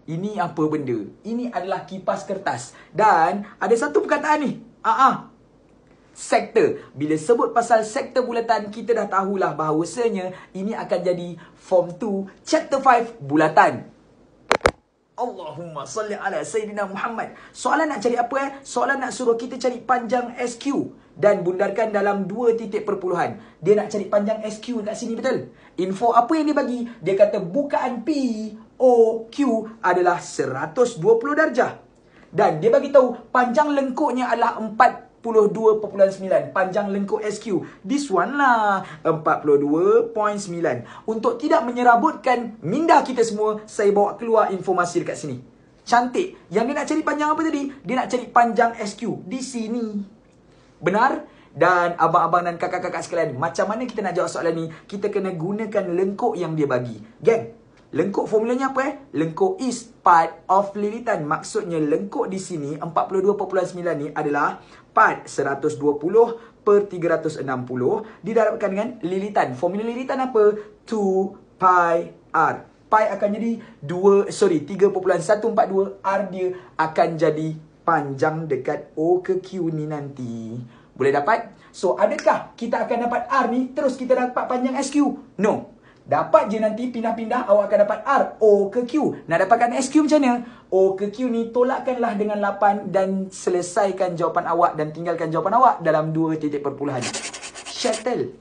Ini apa benda? Ini adalah kipas kertas. Dan ada satu perkataan ni. Sektor. Bila sebut pasal sektor bulatan, kita dah tahulah bahawasanya ini akan jadi Form 2 Chapter 5 bulatan. Allahumma salli ala Sayyidina Muhammad. Soalan nak cari apa Soalan nak suruh kita cari panjang SQ dan bundarkan dalam 2 titik perpuluhan. Dia nak cari panjang SQ kat sini, betul? Info apa yang dia bagi? Dia kata bukaan POQ adalah 120 darjah. Dan dia bagi tahu panjang lengkuknya adalah 42.9. Panjang lengkuk SQ. This one lah. 42.9. Untuk tidak menyerabutkan minda kita semua, saya bawa keluar informasi dekat sini. Cantik. Yang dia nak cari panjang apa tadi? Dia nak cari panjang SQ. Di sini. Benar? Dan abang-abang dan kakak-kakak sekalian, macam mana kita nak jawab soalan ni? Kita kena gunakan lengkuk yang dia bagi. Geng, lengkuk formulanya apa Lengkuk is part of lilitan. Maksudnya lengkuk di sini 42.9 ni adalah part 120 per 360 didapatkan dengan lilitan. Formula lilitan apa? 2 pi r. Pi akan jadi 3.142. R dia akan jadi panjang dekat O ke Q ni nanti. Boleh dapat? So, adakah kita akan dapat R ni terus kita dapat panjang SQ? No. Dapat je nanti pindah-pindah, awak akan dapat R, O ke Q. Nak dapatkan SQ macam mana? O ke Q ni tolakkanlah dengan 8 dan selesaikan jawapan awak dan tinggalkan jawapan awak dalam 2 titik perpuluhan. Shuttle.